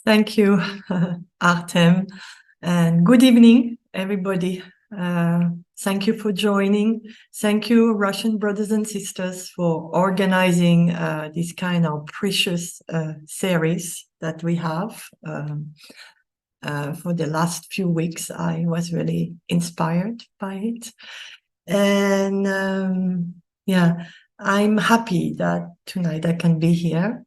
Thank you, Artem, and good evening, everybody. Thank you for joining. Thank you, Russian brothers and sisters, for organizing this kind of precious series that we have. For the last few weeks, I was really inspired by it. And yeah, I'm happy that tonight I can be here.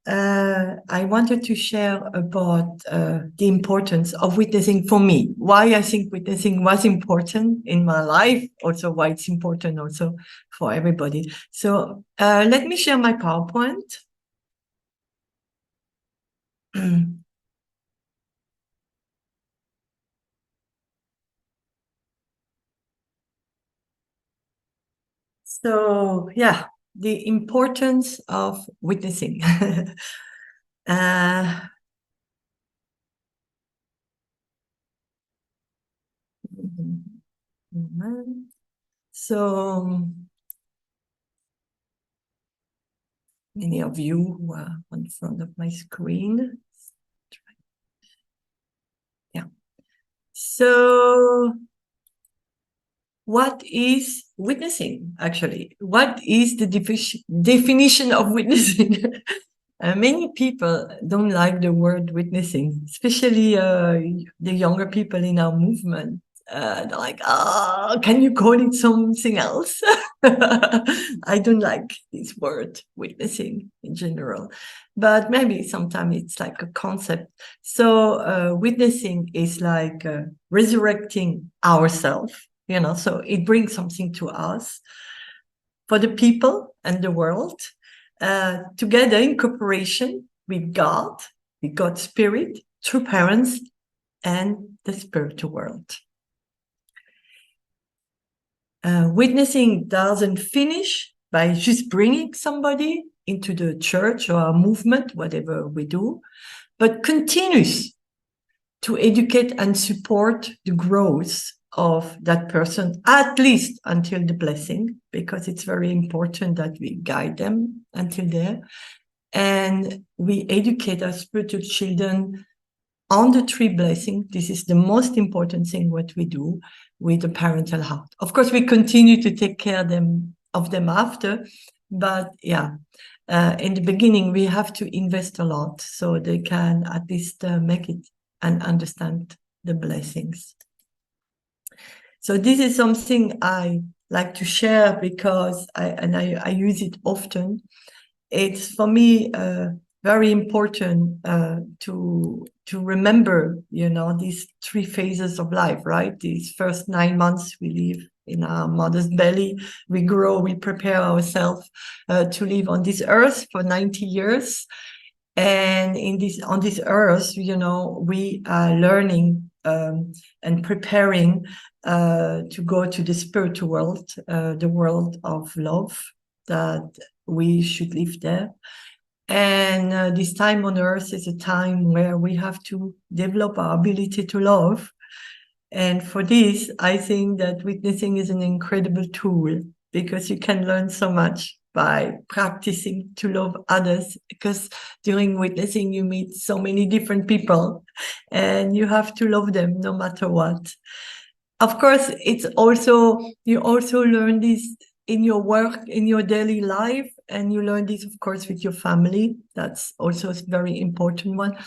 I wanted to share about the importance of witnessing for me, why I think witnessing was important in my life, also why it's important also for everybody. So let me share my PowerPoint. So yeah, the importance of witnessing. uh, so many of you who are in front of my screen. Yeah. So what is witnessing, actually? What is the definition of witnessing? Many people don't like the word witnessing, especially the younger people in our movement. They're like, can you call it something else? I don't like this word, witnessing in general, but maybe sometimes it's like a concept. So witnessing is like resurrecting ourselves, so it brings something to us for the people and the world, together in cooperation with God, with God's Spirit, true parents, and the spiritual world. Witnessing doesn't finish by just bringing somebody into the church or a movement, whatever we do, but continues to educate and support the growth of that person, at least until the blessing, because it's very important that we guide them until there. And we educate our spiritual children on the three blessings. This is the most important thing what we do with the parental heart. Of course, we continue to take care of them after, but yeah, in the beginning, we have to invest a lot so they can at least make it and understand the blessings. So this is something I like to share because I use it often. It's for me very important to remember, these three phases of life, right? These first 9 months we live in our mother's belly, we grow, we prepare ourselves to live on this earth for 90 years. And on this earth, we are learning and preparing to go to the spiritual world, the world of love, that we should live there. And this time on earth is a time where we have to develop our ability to love. And for this, I think that witnessing is an incredible tool, because you can learn so much by practicing to love others, because during witnessing you meet so many different people and you have to love them no matter what. Of course, you also learn this in your work, in your daily life, and you learn this, of course, with your family. That's also a very important one.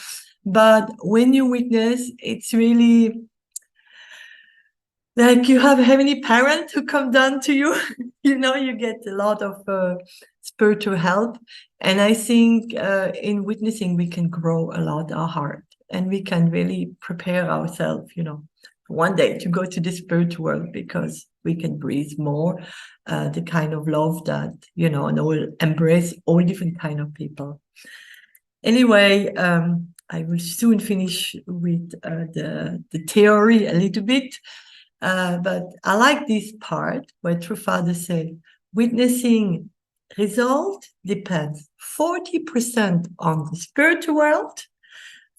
But when you witness, it's really like you have a heavenly parent who come down to you. You get a lot of spiritual help. And I think in witnessing, we can grow a lot our heart, and we can really prepare ourselves, one day to go to the spiritual world, because we can breathe more the kind of love that, and will embrace all different kind of people. Anyway, I will soon finish with the theory a little bit. But I like this part where True Father said, witnessing result depends 40% on the spiritual world,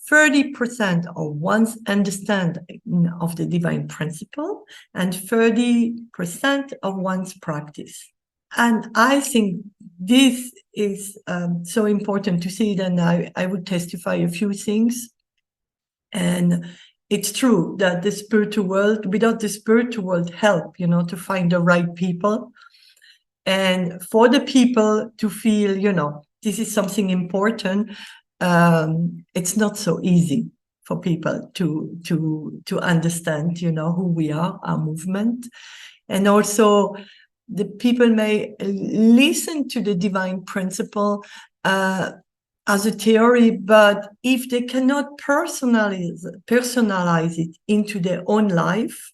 30% on one's understanding of the divine principle, and 30% of one's practice. And I think this is so important to see it. And I would testify a few things. And it's true that the spiritual world, without the spiritual world help, to find the right people, and for the people to feel, this is something important. It's not so easy for people to understand, who we are, our movement. And also the people may listen to the divine principle as a theory, but if they cannot personalize it into their own life,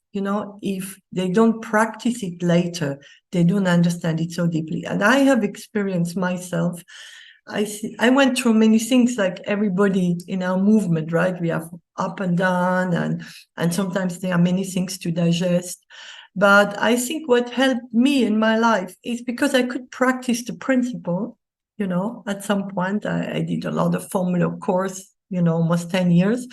if they don't practice it later, they don't understand it so deeply. And I have experienced myself. I went through many things like everybody in our movement, right? We have up and down, and sometimes there are many things to digest. But I think what helped me in my life is because I could practice the principle. At some point I did a lot of formula course, almost 10 years.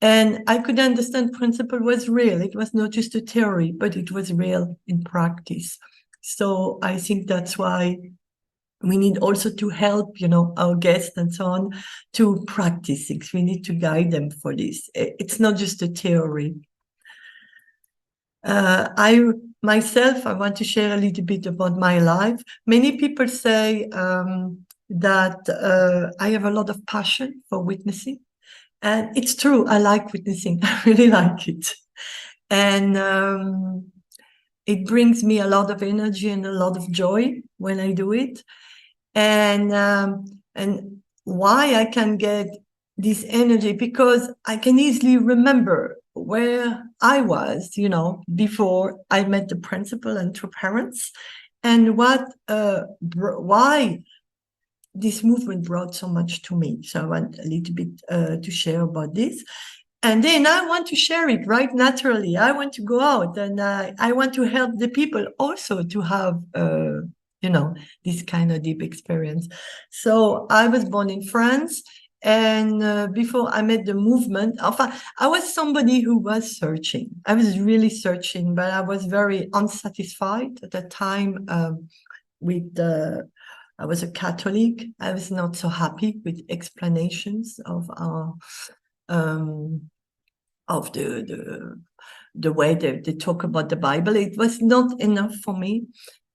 And I could understand principle was real. It was not just a theory, but it was real in practice. So I think that's why we need also to help, our guests and so on to practice things. We need to guide them for this. It's not just a theory. I want to share a little bit about my life. Many people say that I have a lot of passion for witnessing. And it's true, I like witnessing. I really like it. And it brings me a lot of energy and a lot of joy when I do it. And why I can get this energy, because I can easily remember where I was, before I met the principal and two parents, and why this movement brought so much to me. So I want a little bit to share about this. And then I want to share it right naturally. I want to go out and I want to help the people also to have, this kind of deep experience. So I was born in France. And before I met the movement, I was somebody who was searching. I was really searching, but I was very unsatisfied at the time with the... I was a Catholic. I was not so happy with explanations of our of the way they talk about the Bible. It was not enough for me,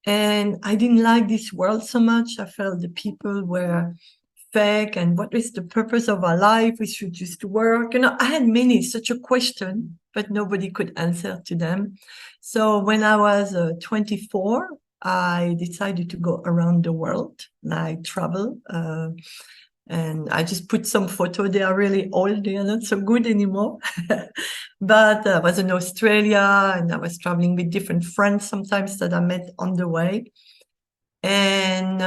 and I didn't like this world so much. I felt the people were fake, and what is the purpose of our life? We should just work. I had such a question, but nobody could answer to them. So when I was 24. I decided to go around the world. I travel, and I just put some photo. They are really old. They are not so good anymore. But I was in Australia, and I was traveling with different friends sometimes that I met on the way. And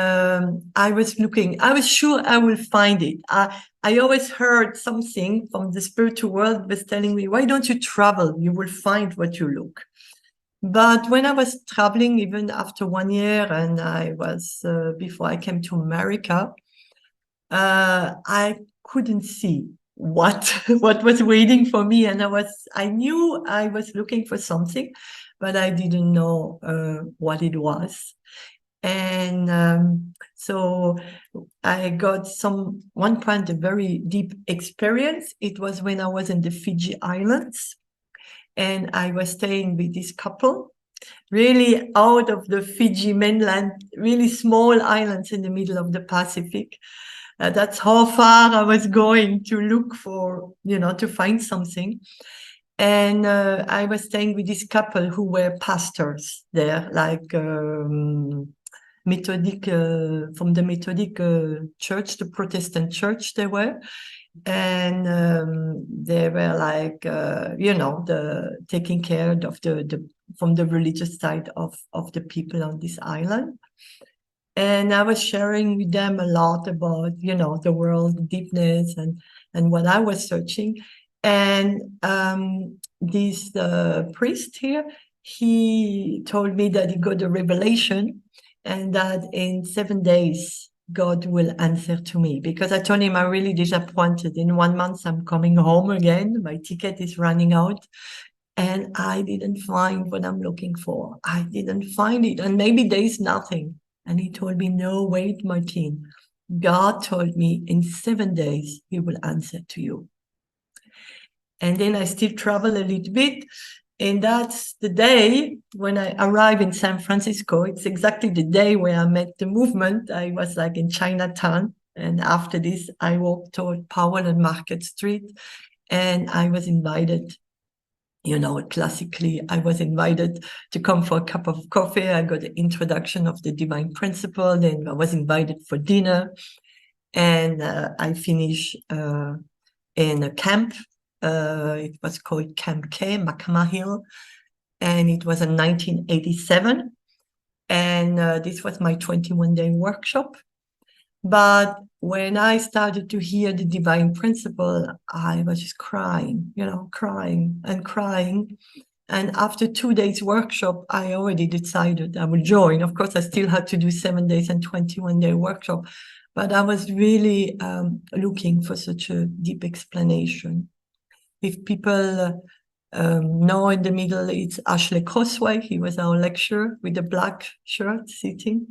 I was looking. I was sure I will find it. I always heard something from the spiritual world was telling me, why don't you travel? You will find what you look. But when I was traveling, even after 1 year, and I was before I came to America, I couldn't see what was waiting for me, and I knew I was looking for something, but I didn't know what it was. And so I got one point a very deep experience. It was when I was in the Fiji Islands. And I was staying with this couple, really out of the Fiji mainland, really small islands in the middle of the Pacific. That's how far I was going to look for, to find something. And I was staying with this couple who were pastors there, like Methodic, from the Methodic church, the Protestant church they were. And they were like, taking care of from the religious side of the people on this island. And I was sharing with them a lot about, the world, the deepness, and what I was searching. And this priest here, he told me that he got a revelation, and that in 7 days, God will answer to me, because I told him I'm really disappointed. In 1 month, I'm coming home again. My ticket is running out. And I didn't find what I'm looking for. I didn't find it. And maybe there is nothing. And he told me, no, wait, Martine. God told me in 7 days, he will answer to you. And then I still travel a little bit. And that's the day when I arrived in San Francisco. It's exactly the day where I met the movement. I was like in Chinatown. And after this, I walked toward Powell and Market Street. And I was invited, you know, classically, I was invited to come for a cup of coffee. I got the introduction of the divine principle. Then I was invited for dinner. And I finished in a camp. It was called Camp K, Makama Hill. And it was in 1987. And this was my 21-day workshop. But when I started to hear the divine principle, I was just crying, you know, crying and crying. And after 2 days workshop, I already decided I would join. Of course, I still had to do 7 days and 21-day workshop, but I was really looking for such a deep explanation. If people know in the middle, it's Ashley Crossway. He was our lecturer with the black shirt sitting.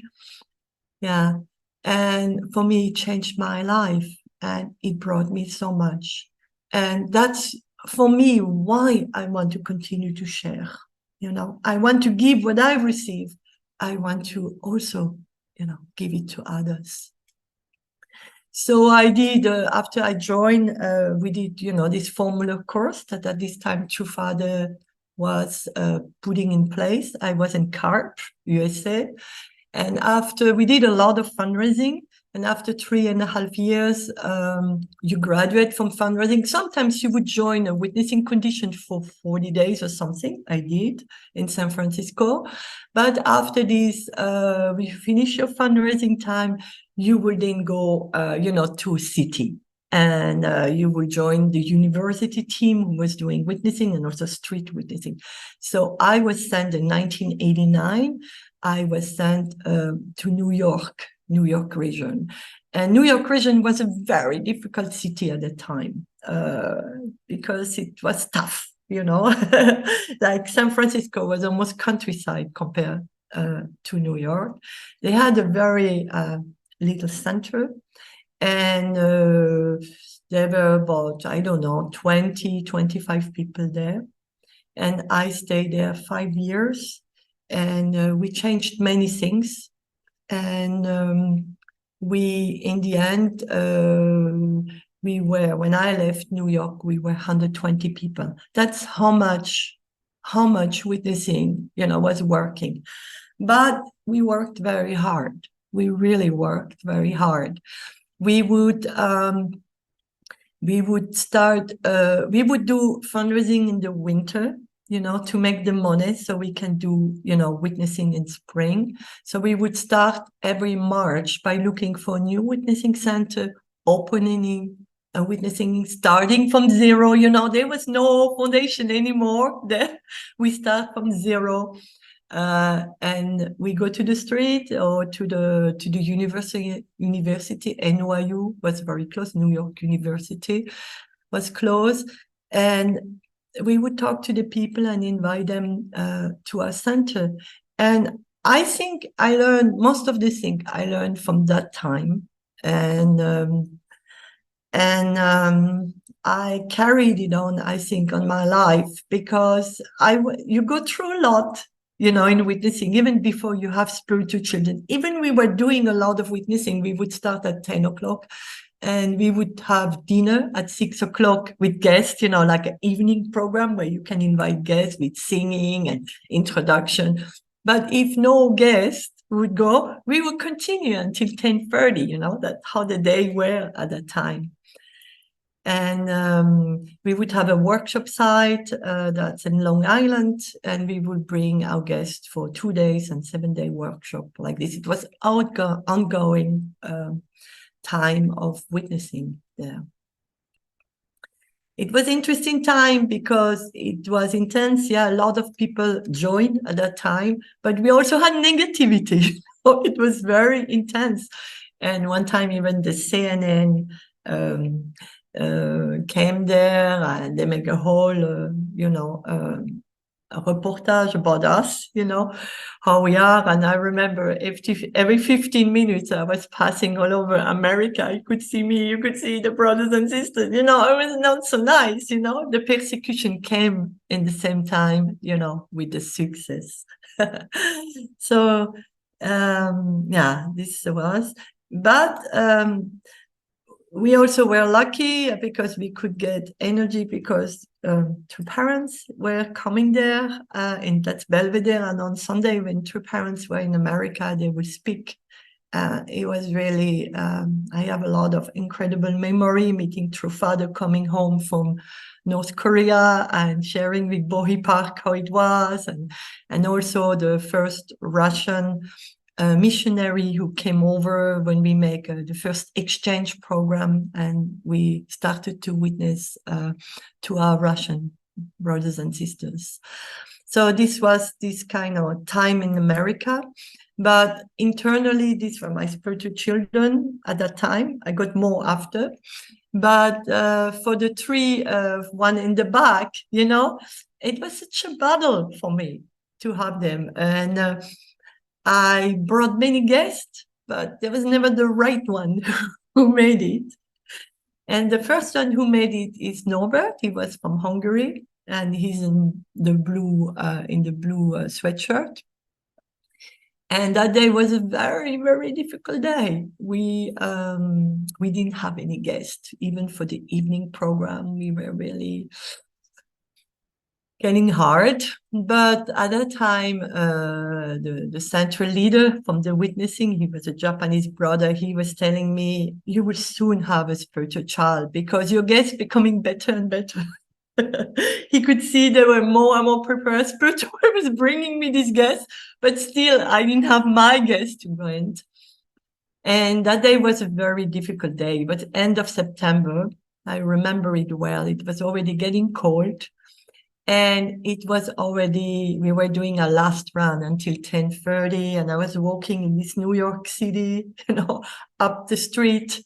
Yeah. And for me, it changed my life and it brought me so much. And that's, for me, why I want to continue to share. You know, I want to give what I receive. I want to also, you know, give it to others. So I did, after I joined, we did, you know, this formula course that at this time True Father was putting in place. I was in CARP, USA. And after we did a lot of fundraising, and after 3.5 years, you graduate from fundraising. Sometimes you would join a witnessing condition for 40 days or something. I did in San Francisco. But after this, we finish your fundraising time, you will then go, you know, to a city. And you will join the university team who was doing witnessing and also street witnessing. So I was sent in 1989. I was sent to New York region. And New York region was a very difficult city at the time because it was tough, you know. Like San Francisco was almost countryside compared to New York. They had a very little center. And there were about, I don't know, 20, 25 people there. And I stayed there 5 years. And we changed many things. And we, in the end, we were, when I left New York, we were 120 people. That's how much witnessing, you know, was working. But we worked very hard. We really worked very hard. We would start, we would do fundraising in the winter, you know, to make the money so we can do, you know, witnessing in spring. So we would start every March by looking for a new witnessing center, opening and witnessing, starting from zero. You know, there was no foundation anymore. There we start from zero. And we go to the street or to the university. NYU was very close. New York University was close, and we would talk to the people and invite them to our center. And I think I learned most of the things I learned from that time, and I carried it on, I think, on my life, because you go through a lot, you know, in witnessing, even before you have spiritual children. Even we were doing a lot of witnessing. We would start at 10 o'clock and we would have dinner at 6 o'clock with guests, you know, like an evening program where you can invite guests with singing and introduction. But if no guest would go, we would continue until 10:30, you know, that's how the day were at that time. And we would have a workshop site that's in Long Island, and we would bring our guests for 2 days and 7-day workshop like this. It was ongoing time of witnessing there. It was interesting time because it was intense. Yeah, a lot of people joined at that time, but we also had negativity. So it was very intense. And one time even the CNN came there, and they make a whole, a reportage about us, how we are. And I remember every 15 minutes I was passing all over America. You could see me, you could see the brothers and sisters, it was not so nice, the persecution came in the same time, with the success. So, this was, but we also were lucky because we could get energy because two parents were coming there in that Belvedere, and on Sunday when two parents were in America, they would speak. It was really, I have a lot of incredible memory meeting True Father coming home from North Korea and sharing with Bohi Park how it was, and also the first Russian missionary who came over when we make the first exchange program, and we started to witness to our Russian brothers and sisters. So this was this kind of time in America, but internally, these were my spiritual children at that time. I got more after, but for the three, one in the back, it was such a battle for me to have them. And I brought many guests, but there was never the right one who made it. And the first one who made it is Norbert. He was from Hungary, and he's in the blue sweatshirt. And that day was a very, very difficult day. We didn't have any guests, even for the evening program. We were really getting hard. But at that time, the central leader from the witnessing, he was a Japanese brother. He was telling me, you will soon have a spiritual child because your guests becoming better and better. He could see they were more and more prepared. Spiritual was bringing me these guests, but still I didn't have my guests to grant. And that day was a very difficult day. But end of September, I remember it well. It was already getting cold. And it was already, we were doing a last run until 10:30, and I was walking in this New York City, up the street.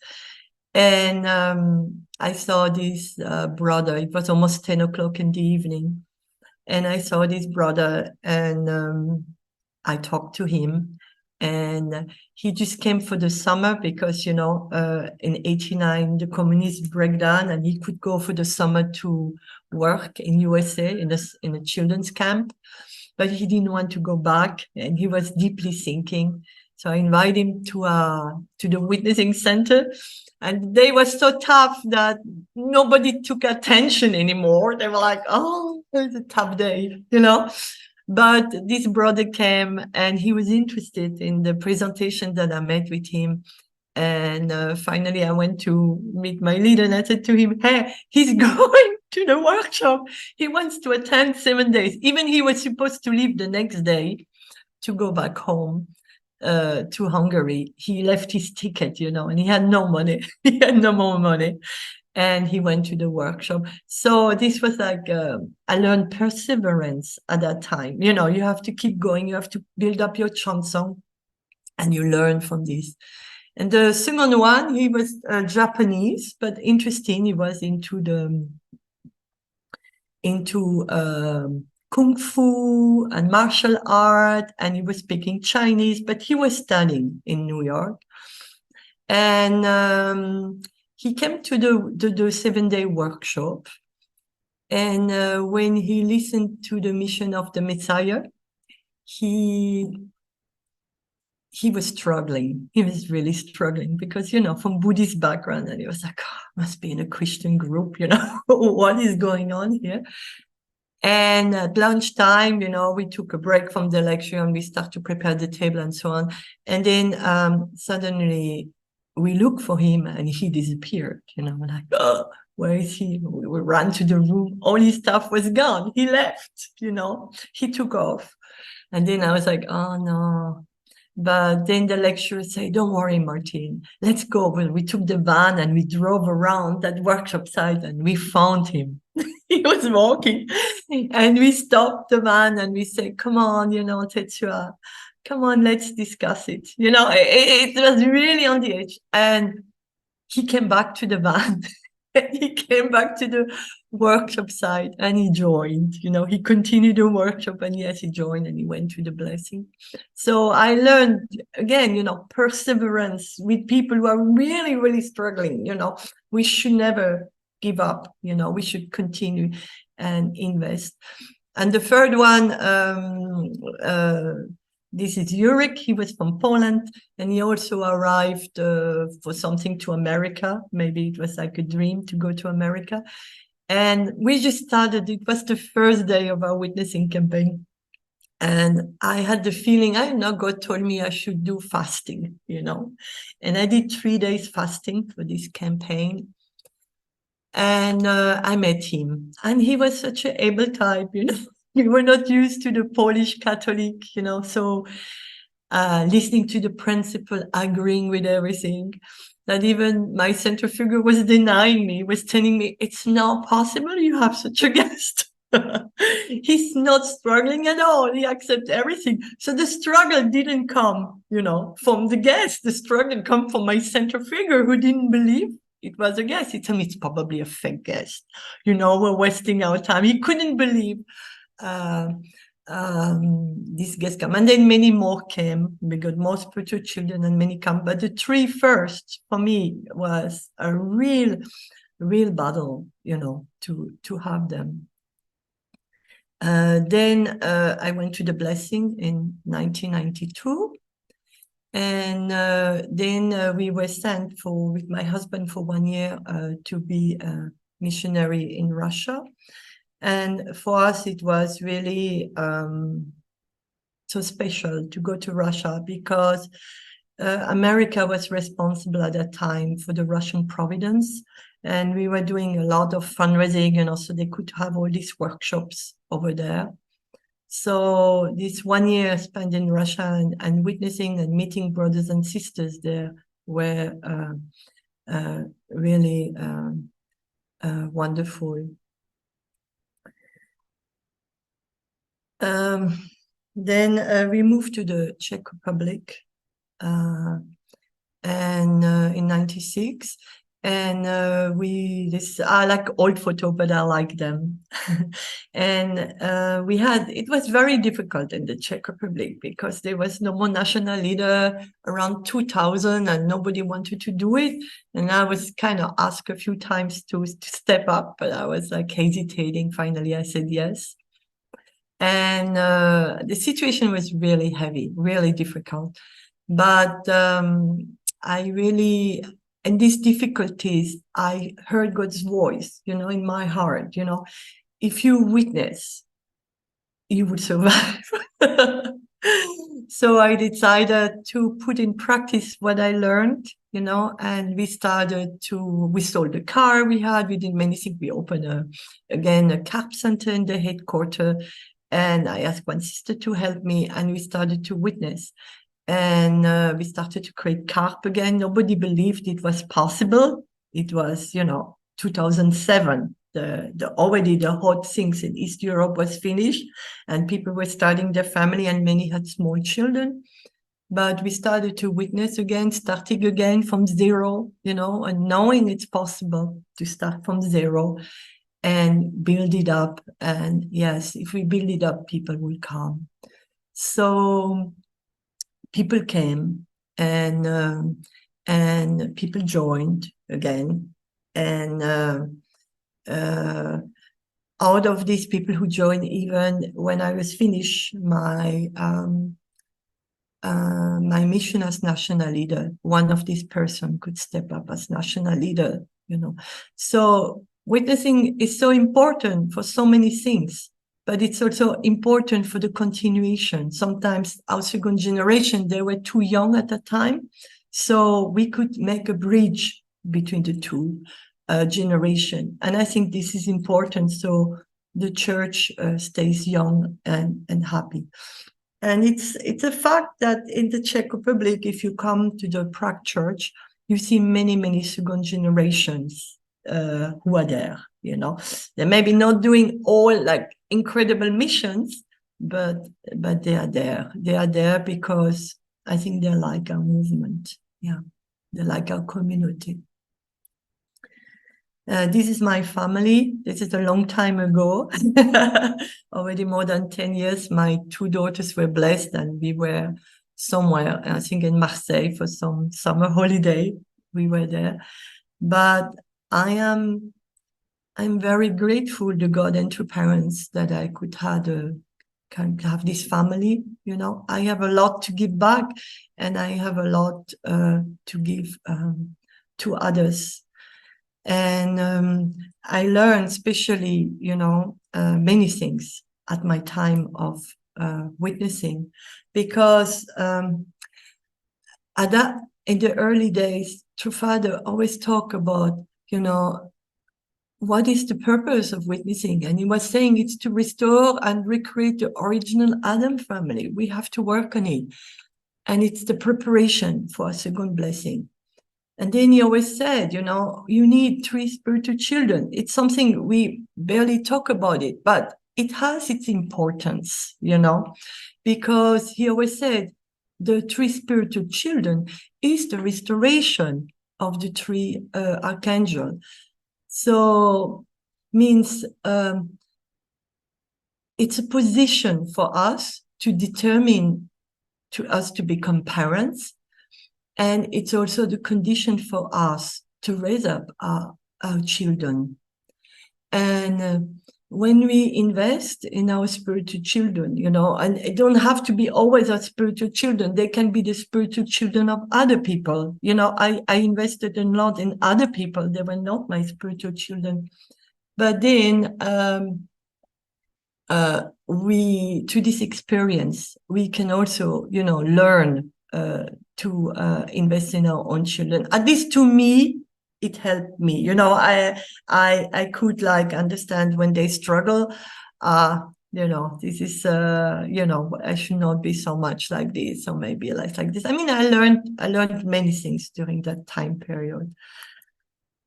And I saw this brother. It was almost 10 o'clock in the evening. And I saw this brother, and I talked to him. And he just came for the summer because, in 89, the communist breakdown, and he could go for the summer to work in USA in a children's camp. But he didn't want to go back, and he was deeply thinking. So I invited him to the witnessing center. And they were so tough that nobody took attention anymore. They were like, oh, it's a tough day, But this brother came, and he was interested in the presentation that I made with him. And finally, I went to meet my leader, and I said to him, hey, he's going to the workshop. He wants to attend 7 days. Even he was supposed to leave the next day to go back home. To Hungary. He left his ticket, and he had no money. He had no more money. And he went to the workshop. So this was like, I learned perseverance at that time. You have to keep going. You have to build up your chanson, and you learn from this. And the second one, he was Japanese, but interesting. He was into Kung Fu and martial art, and he was speaking Chinese, but he was studying in New York. And he came to the 7-day workshop. And when he listened to the mission of the Messiah, he was struggling. He was really struggling because, from Buddhist background, and he was like, oh, must be in a Christian group, what is going on here? And at lunchtime, we took a break from the lecture and we started to prepare the table and so on. And then suddenly we looked for him and he disappeared, like, oh, where is he? We ran to the room. All his stuff was gone. He left, he took off. And then I was like, oh no. But then the lecturer said, don't worry, Martine, let's go. Well, we took the van and we drove around that workshop site and we found him. He was walking, and we stopped the van and we said, come on, Tetsuya, come on, let's discuss it. It was really on the edge. And he came back to the van And he came back to the workshop site and he joined. He continued the workshop, and yes, he joined and he went to the blessing. So I learned again, perseverance with people who are really, really struggling. We should never give up. We should continue and invest. And the third one, this is Yurik. He was from Poland, and he also arrived for something to America. Maybe it was like a dream to go to America. And we just started. It was the first day of our witnessing campaign. And I had the feeling, I don't know, God told me I should do fasting, And I did 3 days fasting for this campaign. And I met him. And he was such an able type, We were not used to the Polish Catholic, so listening to the principle, agreeing with everything, that even my centrifugal was denying me, was telling me, it's not possible you have such a guest. He's not struggling at all. He accepts everything. So the struggle didn't come, from the guest. The struggle come from my centrifugal who didn't believe it was a guest. He told me it's probably a fake guest. We're wasting our time. He couldn't believe this guest come, and then many more came. We got more spiritual children and many come, but the 3 first for me was a real battle, to have them. Then I went to the blessing in 1992, and then we were sent with my husband for 1 year to be a missionary in Russia. And for us, it was really so special to go to Russia, because America was responsible at that time for the Russian Providence. And we were doing a lot of fundraising, so they could have all these workshops over there. So this 1 year spent in Russia and witnessing and meeting brothers and sisters there were really wonderful. Then we moved to the Czech Republic and in 96. And I like old photo, but I like them. And it was very difficult in the Czech Republic, because there was no more national leader around 2000 and nobody wanted to do it. And I was kind of asked a few times to step up, but I was like hesitating. Finally, I said yes. And the situation was really heavy, really difficult. But in these difficulties, I heard God's voice, in my heart, if you witness, you would survive. So I decided to put in practice what I learned, and we sold the car we had, we did many things. We opened a CAP center in the headquarters. And I asked one sister to help me, and we started to witness. And we started to create CARP again. Nobody believed it was possible. It was, 2007. Already the hot things in East Europe was finished, and people were starting their family, and many had small children. But we started to witness again, starting again from zero, and knowing it's possible to start from zero and build it up. And yes, if we build it up, people will come. So people came, and people joined again. And out of these people who joined, even when I was finished my mission as national leader, one of these person could step up as national leader, So witnessing is so important for so many things, but it's also important for the continuation. Sometimes our second generation, they were too young at that time, so we could make a bridge between the two generation. And I think this is important, so the church stays young and happy. And it's a fact that in the Czech Republic, if you come to the Prague church, you see many, many second generations who are there, They may be not doing all like incredible missions, but they are there. They are there because I think they like our movement. Yeah, they like our community. This is my family. This is a long time ago, already more than 10 years. My two daughters were blessed and we were somewhere, I think in Marseille for some summer holiday. We were there. But I'm very grateful to God and to parents that I could have this family. You know, I have a lot to give back and I have a lot to give to others. And I learned especially, you know, many things at my time of witnessing, because in the early days, True Father always talk about, you know, what is the purpose of witnessing? And he was saying it's to restore and recreate the original Adam family. We have to work on it. And it's the preparation for a second blessing. And then he always said, you know, you need 3 spiritual children. It's something we barely talk about it, but it has its importance, you know, because he always said the 3 spiritual children is the restoration of the 3 archangels. So means it's a position for us to determine to us to become parents. And it's also the condition for us to raise up our children. And when we invest in our spiritual children, you know, and it don't have to be always our spiritual children. They can be the spiritual children of other people. You know, I invested a lot in other people. They were not my spiritual children. But then through this experience, we can also, you know, learn to invest in our own children. At least to me, it helped me. You know, I could like understand when they struggle. You know, this is you know, I should not be so much like this, or maybe less like this. I mean, I learned many things during that time period.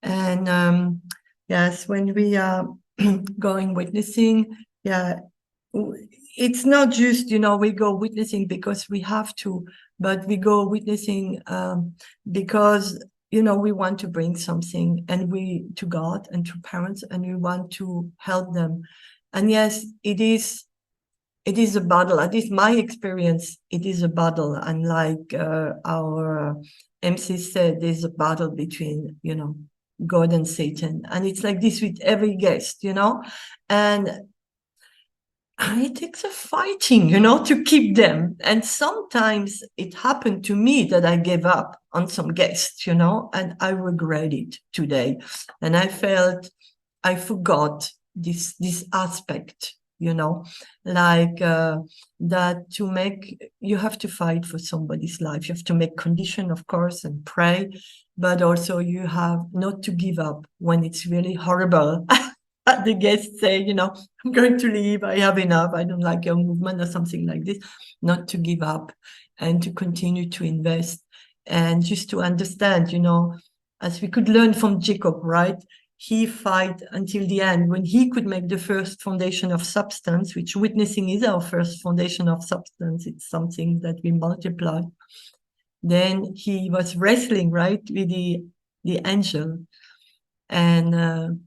And yes, when we are going witnessing, yeah, it's not just, you know, we go witnessing because we have to, but we go witnessing because, you know, we want to bring something to God and to parents, and we want to help them. And yes, it is a battle. At least my experience, it is a battle. And like our MC said, there's a battle between, you know, God and Satan. And it's like this with every guest, you know, and it takes a fighting, you know, to keep them. And sometimes it happened to me that I gave up on some guests, you know, and I regret it today. And I felt I forgot this aspect, you know, like that you have to fight for somebody's life. You have to make condition, of course, and pray, but also you have not to give up when it's really horrible. The guests say, you know, I'm going to leave, I have enough, I don't like your movement or something like this. Not to give up and to continue to invest, and just to understand, you know, as we could learn from Jacob, right? He fight until the end when he could make the first foundation of substance, which witnessing is our first foundation of substance. It's something that we multiply. Then he was wrestling, right, with the angel. And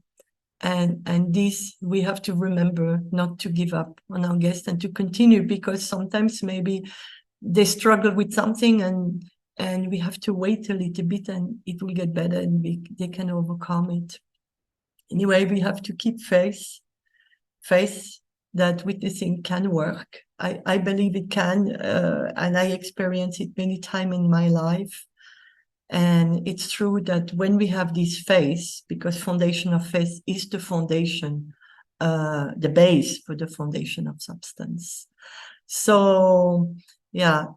this, we have to remember not to give up on our guests and to continue, because sometimes maybe they struggle with something and we have to wait a little bit and it will get better and they can overcome it. Anyway, we have to keep faith that witnessing can work. I believe it can, and I experience it many times in my life. And it's true that when we have this faith, because foundation of faith is the foundation, the base for the foundation of substance. So, yeah,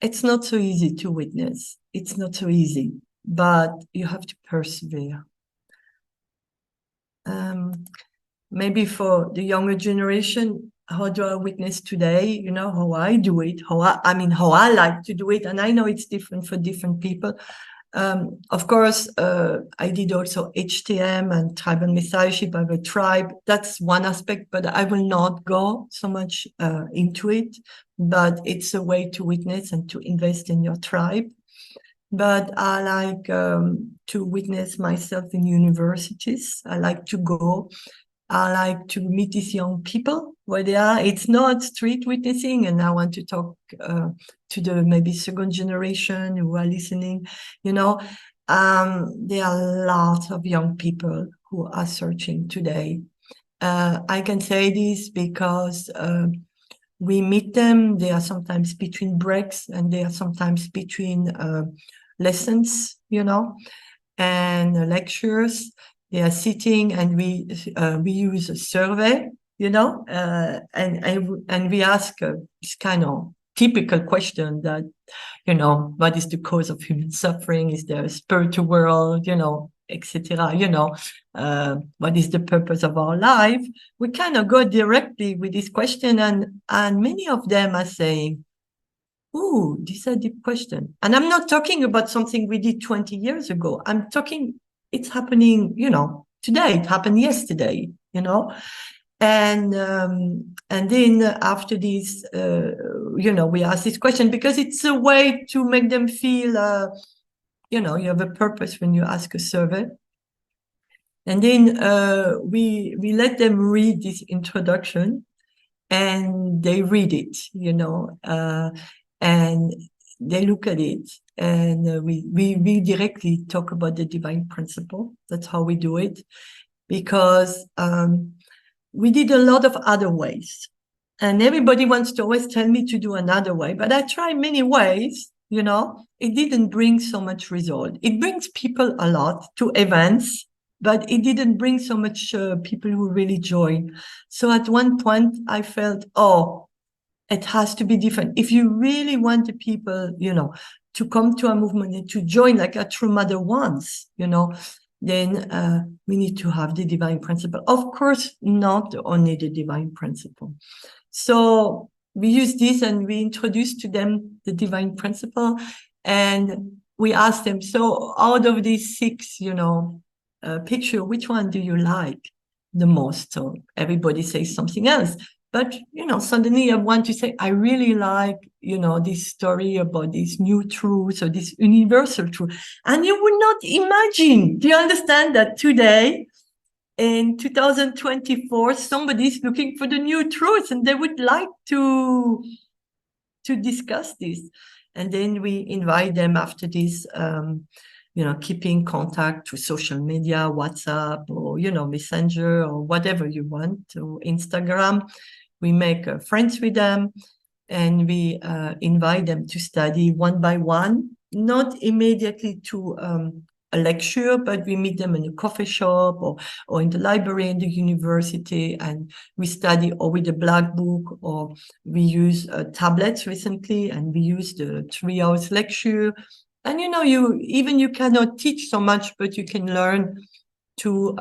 it's not so easy to witness. It's not so easy, but you have to persevere. Maybe for the younger generation, how do I witness today? You know, how I do it, how I like to do it. And I know it's different for different people. Of course, I did also HTM and tribal messiahship. I have a tribe. That's one aspect, but I will not go so much into it. But it's a way to witness and to invest in your tribe. but I like to witness myself in universities. I like to go. I like to meet these young people where they are. It's not street witnessing, and I want to talk to the maybe second generation who are listening. You know, there are lots of young people who are searching today. I can say this because we meet them. They are sometimes between breaks, and they are sometimes between lessons, and lectures. They are sitting, and we use a survey, and we ask this kind of typical question that, what is the cause of human suffering? Is there a spiritual world? Etc. What is the purpose of our life? We kind of go directly with this question, and many of them are saying, "Ooh, this is a deep question." And I'm not talking about something we did 20 years ago. I'm talking, it's happening, today. It happened yesterday, And then after this, we ask this question because it's a way to make them feel, you have a purpose when you ask a survey. And then we let them read this introduction, and they read it, and they look at it, and we directly talk about the divine principle. That's how we do it, because we did a lot of other ways, and everybody wants to always tell me to do another way, but I try many ways. It didn't bring so much result. It brings people a lot to events, but it didn't bring so much people who really join. So at one point I felt, it has to be different. If you really want the people, to come to a movement and to join like a true mother wants, then we need to have the divine principle. Of course, not only the divine principle. So we use this, and we introduce to them the divine principle, and we ask them, so out of these 6, picture, which one do you like the most? So everybody says something else. But, suddenly I want to say, I really like, this story about this new truth or this universal truth. And you would not imagine, do you understand that today, in 2024, somebody's looking for the new truth, and they would like to discuss this. And then we invite them after this, keeping contact through social media, WhatsApp, or, Messenger, or whatever you want, or Instagram. We make friends with them, and we invite them to study one by one, not immediately to a lecture, but we meet them in a coffee shop or in the library in the university, and we study or with a black book, or we use tablets recently, and we use the 3 hours lecture. And you cannot teach so much, but you can learn to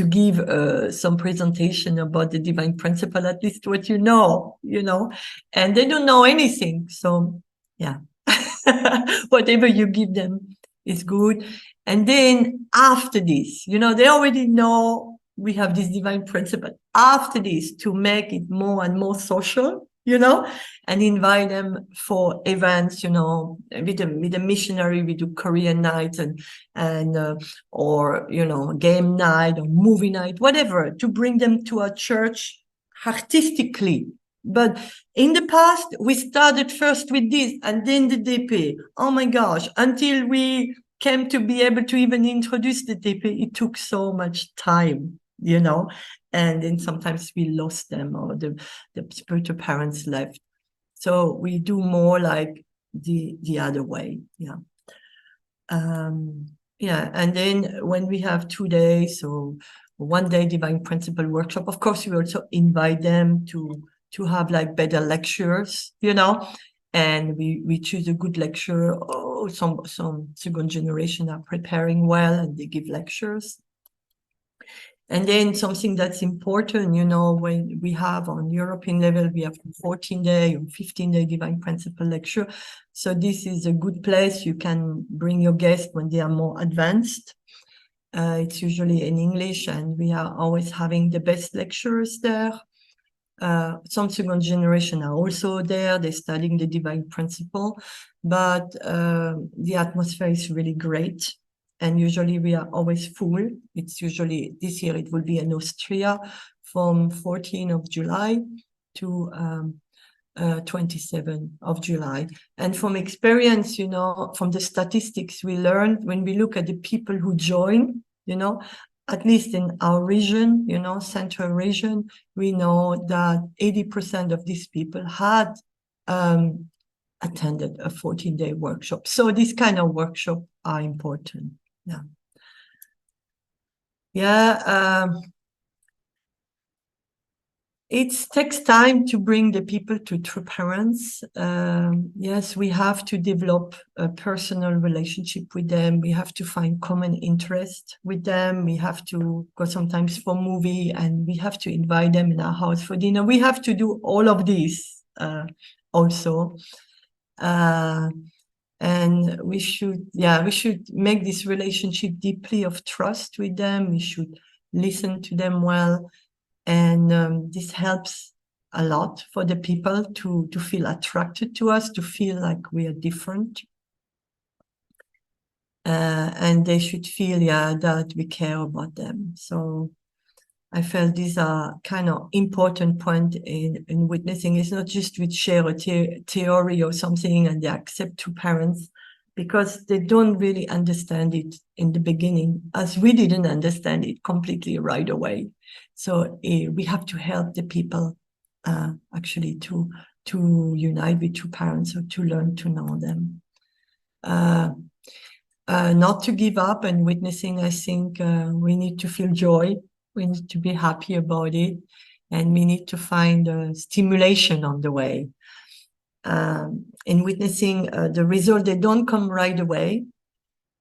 give some presentation about the divine principle, at least what and they don't know anything. So yeah, whatever you give them is good. And then after this, they already know we have this divine principle. After this, to make it more and more social, and invite them for events, with a missionary. We do Korean nights or game night or movie night, whatever, to bring them to our church artistically. But in the past, we started first with this and then the DP. Oh my gosh, until we came to be able to even introduce the DP, it took so much time, and then sometimes we lost them, or the spiritual parents left. So we do more like the other way. Yeah. And then when we have 2 days or 1 day divine principle workshop, of course, we also invite them to have like better lectures, and we choose a good lecture. Oh, some second generation are preparing well, and they give lectures. And then something that's important, when we have on European level, we have 14-day or 15-day divine principle lecture. So this is a good place. You can bring your guests when they are more advanced. It's usually in English, and we are always having the best lecturers there. Some second generation are also there. They're studying the divine principle, but the atmosphere is really great. And usually we are always full. It's usually, this year it will be in Austria from 14th of July to 27th of July. And from experience, you know, from the statistics we learned, when we look at the people who join, you know, at least in our region, you know, central region, we know that 80% of these people had attended a 14-day workshop. So these kind of workshops are important. Yeah. Yeah. It takes time to bring the people to true parents. Yes, we have to develop a personal relationship with them. We have to find common interest with them. We have to go sometimes for movie, and we have to invite them in our house for dinner. We have to do all of this also. And we should make this relationship deeply of trust with them. We should listen to them well. And this helps a lot for the people to feel attracted to us, to feel like we are different. And they should feel, that we care about them. So I felt these are kind of important point in witnessing. It's not just we share a theory or something and they accept two parents, because they don't really understand it in the beginning, as we didn't understand it completely right away. So we have to help the people actually to unite with two parents, or to learn to know them. Not to give up. And witnessing, I think we need to feel joy. We need to be happy about it. And we need to find stimulation on the way. In witnessing, the result, they don't come right away.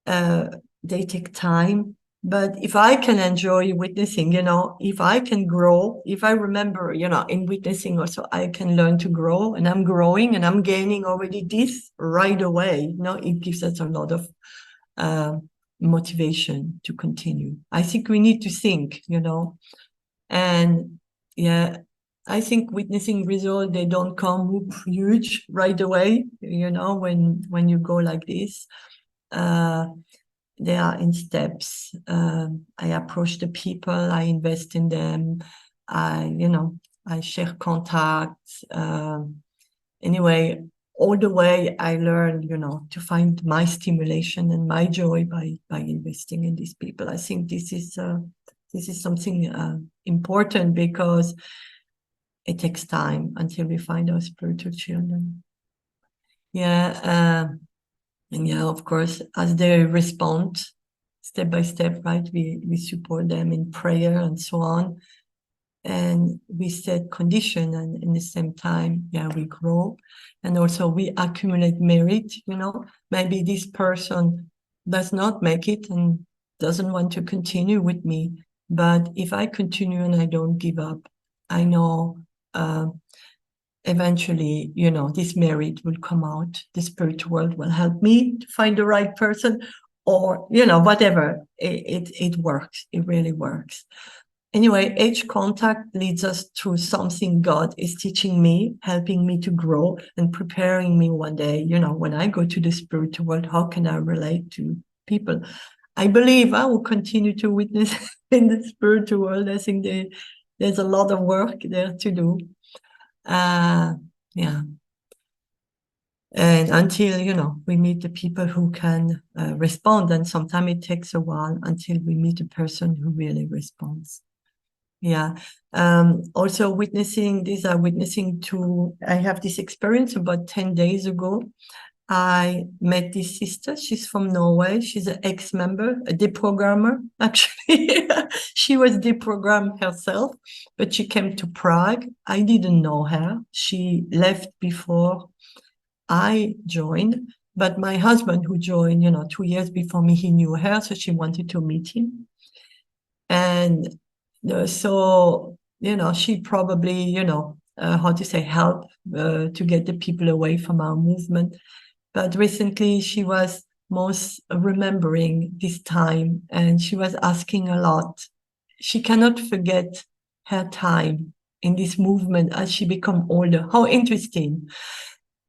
They take time. But if I can enjoy witnessing, you know, if I can grow, if I remember, you know, in witnessing also, I can learn to grow, and I'm growing and I'm gaining already this right away. You know, it gives us a lot of motivation to continue. I think we need to think, you know, and I think witnessing results, they don't come huge right away, you know, when you go like this. They are in steps. I approach the people, I invest in them, I share contacts. Anyway, all the way I learned, you know, to find my stimulation and my joy by investing in these people. I think this is something important, because it takes time until we find our spiritual children. And of course, as they respond step by step, right, we support them in prayer and so on. And we set condition, and in the same time, we grow. And also we accumulate merit, you know. Maybe this person does not make it and doesn't want to continue with me. But if I continue and I don't give up, I know eventually, you know, this merit will come out. The spiritual world will help me to find the right person, or, you know, whatever. It works. It really works. Anyway, each contact leads us through something God is teaching me, helping me to grow, and preparing me one day, you know, when I go to the spiritual world, how can I relate to people? I believe I will continue to witness in the spiritual world. I think there's a lot of work there to do. And until, you know, we meet the people who can respond, and sometimes it takes a while until we meet a person who really responds. Also witnessing, I have this experience about 10 days ago. I met this sister. She's from Norway. She's an ex-member, a deprogrammer, actually. She was deprogrammed herself, but she came to Prague. I didn't know her. She left before I joined, but my husband, who joined, you know, 2 years before me, he knew her, so she wanted to meet him. And so, you know, she probably, you know, help to get the people away from our movement. But recently she was most remembering this time, and she was asking a lot. She cannot forget her time in this movement as she become older. How interesting.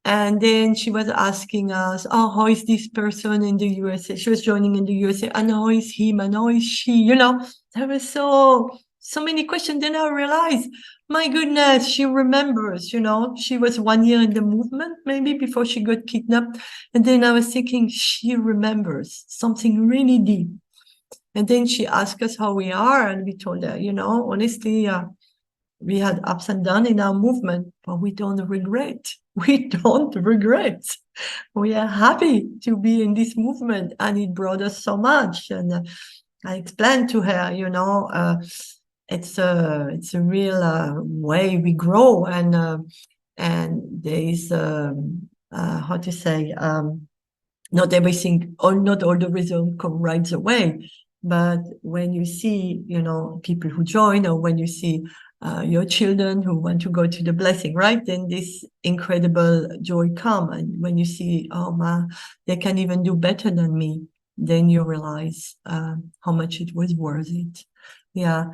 And then she was asking us, oh, how is this person in the USA? She was joining in the USA, and how is him, and how is she? You know, there were so many questions. Then I realized, my goodness, she remembers, you know, she was 1 year in the movement, maybe before she got kidnapped. And then I was thinking, she remembers something really deep. And then she asked us how we are, and we told her, you know, honestly, we had ups and downs in our movement, but we don't regret. We don't regret. We are happy to be in this movement, and it brought us so much. And I explained to her, you know, it's a real way we grow, and there is how to say, not everything, or not all the results come right away. But when you see, you know, people who join, or when you see your children who want to go to the blessing, right? Then this incredible joy come. And when you see, oh man, they can even do better than me, then you realize how much it was worth it. Yeah,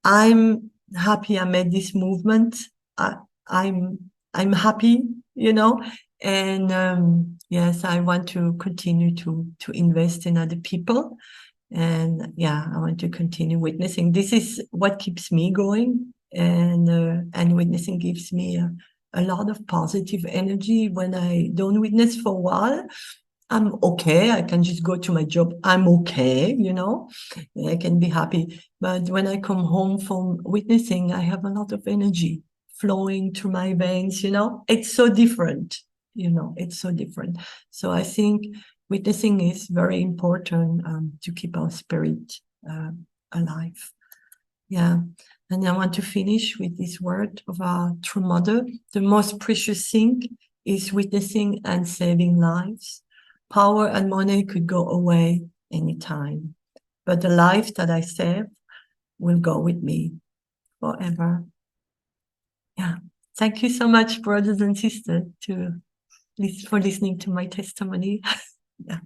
I'm happy I made this movement. I'm happy, you know, and yes, I want to continue to invest in other people. And yeah, I want to continue witnessing. This is what keeps me going, and witnessing gives me a lot of positive energy. When I don't witness for a while, I'm okay. I can just go to my job. I'm okay, you know, I can be happy. But when I come home from witnessing, I have a lot of energy flowing through my veins, you know. It's so different, you know, it's so different. So I think witnessing is very important to keep our spirit alive. Yeah. And I want to finish with this word of our true mother. The most precious thing is witnessing and saving lives. Power and money could go away anytime, but the life that I save will go with me forever. Yeah. Thank you so much, brothers and sisters, for listening to my testimony. Yeah.